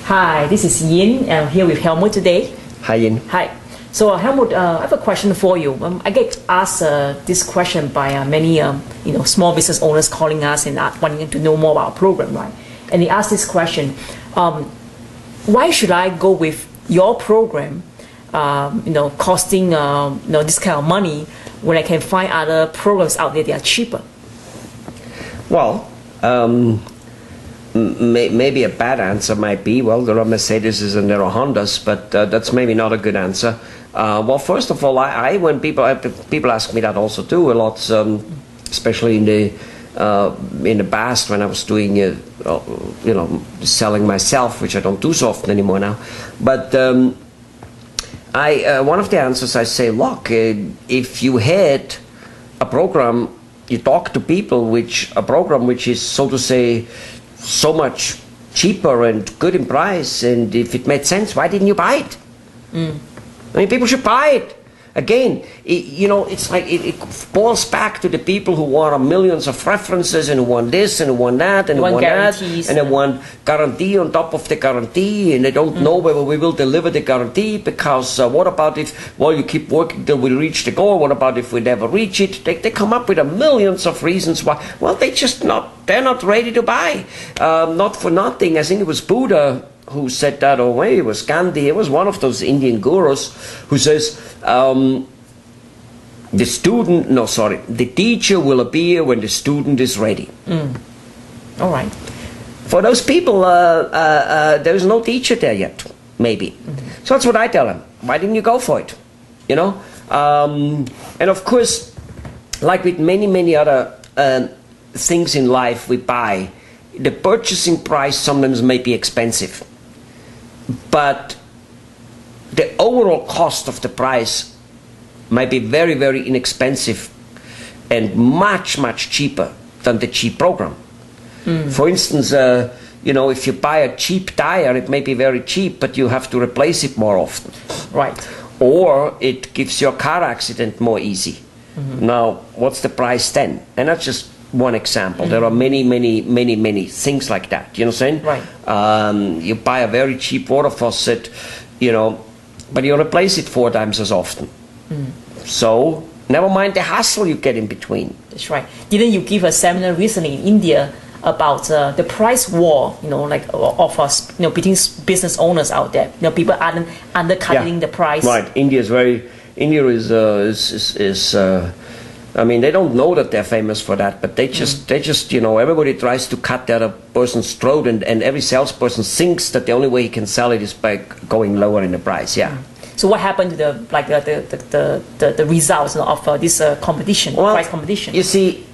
Hi, this is Yin. I'm here with Helmut today. Hi, Yin. Hi. So Helmut, I have a question for you. I get asked this question by many small business owners calling us and wanting to know more about our program, right? And they ask this question: why should I go with your program? Costing this kind of money when I can find other programs out there that are cheaper. Well, maybe a bad answer might be, well, there are Mercedes and there are Hondas, but that's maybe not a good answer. Well, first of all, when people ask me that also too a lot, especially in the past when I was doing selling myself, which I don't do so often anymore now. But one of the answers I say, look, if you had a program, you talk to people, a program which is, so to say, so much cheaper and good in price, and if it made sense, why didn't you buy it? I mean, people should buy it. Again, it's like it boils back to the people who want millions of references and who want this and who want that and who want that, and they want guarantee on top of the guarantee, and they don't know whether we will deliver the guarantee because what about if, well, you keep working till we reach the goal, what about if we never reach it? They come up with millions of reasons why. Well, they're not ready to buy. Not for nothing, I think it was Buddha who said that, or maybe it was Gandhi, it was one of those Indian gurus who says, the teacher will appear when the student is ready. All right. For those people, there is no teacher there yet, maybe. So that's what I tell them. Why didn't you go for it? And of course, like with many other things in life we buy, the purchasing price sometimes may be expensive, but the overall cost of the price might be very, very inexpensive and much cheaper than the cheap program. For instance, if you buy a cheap tire, it may be very cheap, but you have to replace it more often. Right. Or it gives your car accident more easy. Now, what's the price then? And that's just one example. There are many things like that. You know what I'm saying? Right. You buy a very cheap water faucet, but you replace it 4 times as often. So never mind the hassle you get in between. That's right. Didn't you give a seminar recently in India about the price war? Of us, between business owners out there. People are undercutting the price. Right. India is I mean, they don't know that they're famous for that, but they just everybody tries to cut the other person's throat, and every salesperson thinks that the only way he can sell it is by going lower in the price. Yeah. So what happened to the results of this competition, price competition? You see,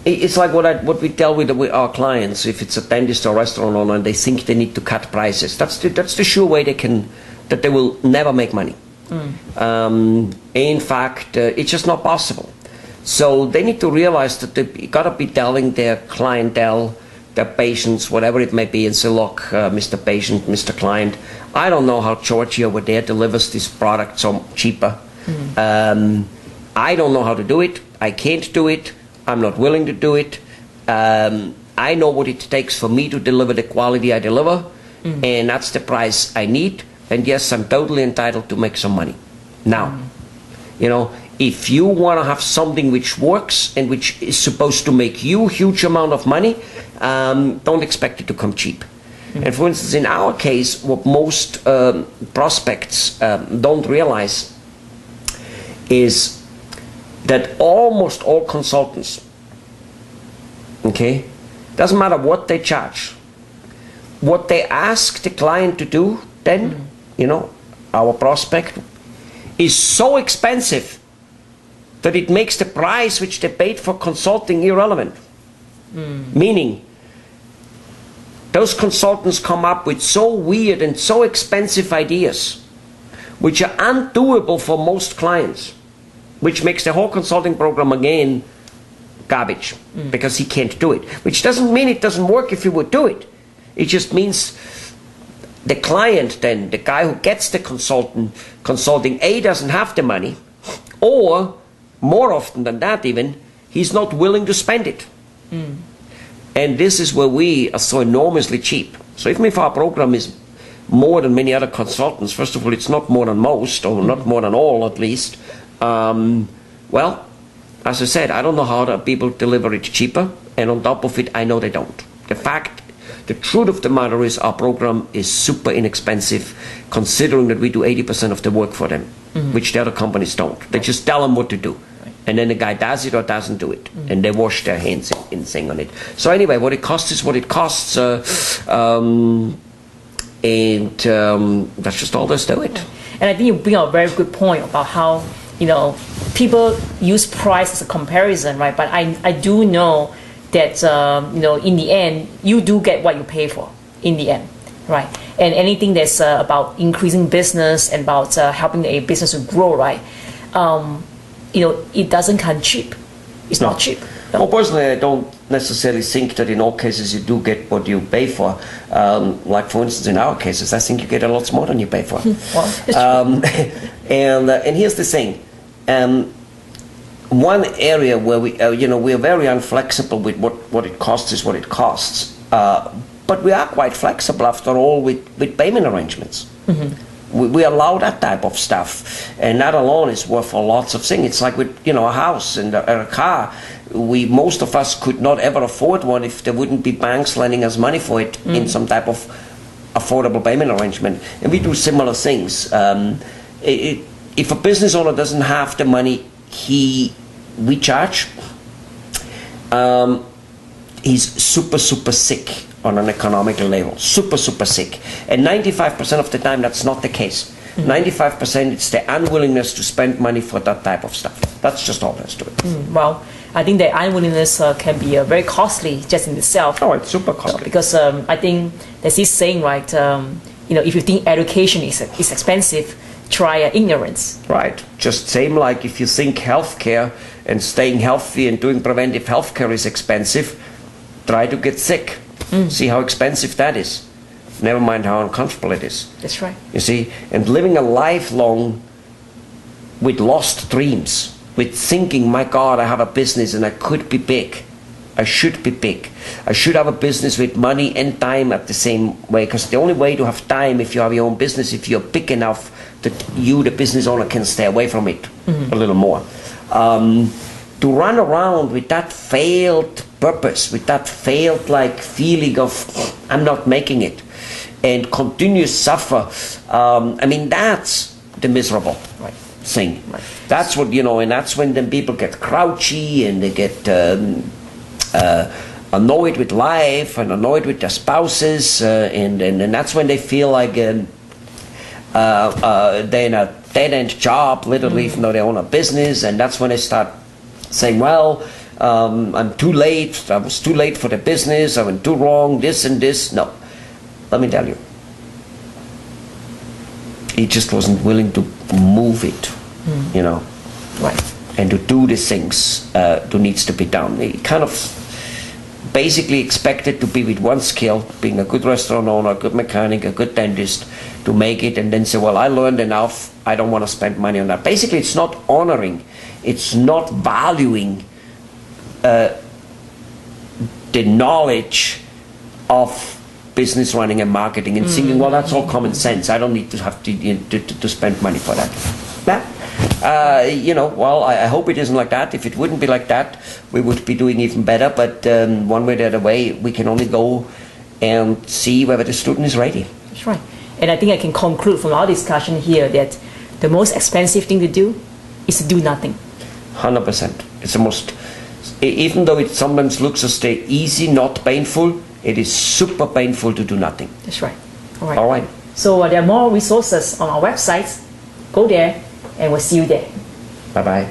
it's like what we tell with our clients. If it's a dentist or restaurant owner and they think they need to cut prices, that's the sure way that they will never make money. In fact, it's just not possible. So they need to realize that they gotta be telling their clientele, their patients, whatever it may be, and say, look, Mr. Patient, Mr. Client, I don't know how Georgie over there delivers this product so cheaper. I don't know how to do it. I can't do it. I'm not willing to do it. I know what it takes for me to deliver the quality I deliver, and that's the price I need. And yes, I'm totally entitled to make some money. Now, if you want to have something which works and which is supposed to make you a huge amount of money, don't expect it to come cheap. And for instance, in our case, what most prospects don't realize is that almost all consultants, doesn't matter what they charge, what they ask the client to do, then, our prospect, is so expensive that it makes the price which they paid for consulting irrelevant. Meaning, those consultants come up with so weird and so expensive ideas, which are undoable for most clients, which makes the whole consulting program again garbage, because he can't do it. Which doesn't mean it doesn't work if he would do it. It just means the client then, the guy who gets the consulting, A, doesn't have the money, or more often than that even, he's not willing to spend it. And this is where we are so enormously cheap. So even if our program is more than many other consultants. First of all, it's not more than most, or not more than all at least. Well, as I said, I don't know how the people deliver it cheaper, and on top of it, I know they don't. The truth of the matter is our program is super inexpensive, considering that we do 80% of the work for them, which the other companies don't. They just tell them what to do. And then the guy does it or doesn't do it. And they wash their hands in saying on it. So anyway, what it costs is what it costs. And that's just all there's to it. And I think you bring up a very good point about how, people use price as a comparison, right? But I do know that, in the end, you do get what you pay for in the end, right? And anything that's about increasing business and about helping a business to grow, right? It doesn't come cheap. It's not cheap. No. Well, personally, I don't necessarily think that in all cases you do get what you pay for. Like, for instance, in our cases, I think you get a lot more than you pay for. Well, it's true. And here's the thing. One area where we are very inflexible with what it costs is what it costs. But we are quite flexible, after all, with payment arrangements. We allow that type of stuff, and that alone is worth for lots of things. It's like with a house and a car. Most of us could not ever afford one if there wouldn't be banks lending us money for it in some type of affordable payment arrangement. And we do similar things. If a business owner doesn't have the money we charge, he's super sick on an economical level, super sick. And 95% of the time that's not the case. 95% it's the unwillingness to spend money for that type of stuff. That's just all there's to it. Well, I think the unwillingness can be very costly just in itself. Oh, it's super costly. Because I think there's this saying, right, if you think education is expensive, try ignorance. Right. Just same like if you think healthcare and staying healthy and doing preventive healthcare is expensive, try to get sick. See how expensive that is. Never mind how uncomfortable it is. That's right. You see, and living a lifelong with lost dreams, with thinking, my God, I have a business and I could be big. I should be big. I should have a business with money and time at the same way, because the only way to have time if you have your own business, if you're big enough that you, the business owner, can stay away from it a little more. To run around with that failed purpose, with that failed feeling of I'm not making it, and continue suffer, that's the miserable thing. Right. That's what, and that's when then people get grouchy and they get annoyed with life and annoyed with their spouses, and that's when they feel like they're in a dead-end job, literally, even though they own a business, and that's when they start saying, well, I'm too late, I was too late for the business, I went too wrong, this and this. No, let me tell you, he just wasn't willing to move it, right, and to do the things that needs to be done. He kind of basically expected to be with one skill, being a good restaurant owner, a good mechanic, a good dentist, to make it, and then say, well, I learned enough, I don't want to spend money on that. Basically, it's not honoring, it's not valuing the knowledge of business running and marketing, and thinking, well, that's all common sense, I don't need to have to spend money for that. Well, I hope it isn't like that. If it wouldn't be like that, we would be doing even better, but one way or the other way, we can only go and see whether the student is ready. That's right. And I think I can conclude from our discussion here that the most expensive thing to do is to do nothing. 100%. It's the most, even though it sometimes looks as though easy, not painful, it is super painful to do nothing. That's right. All right. All right. So there are more resources on our website. Go there, and we'll see you there. Bye-bye.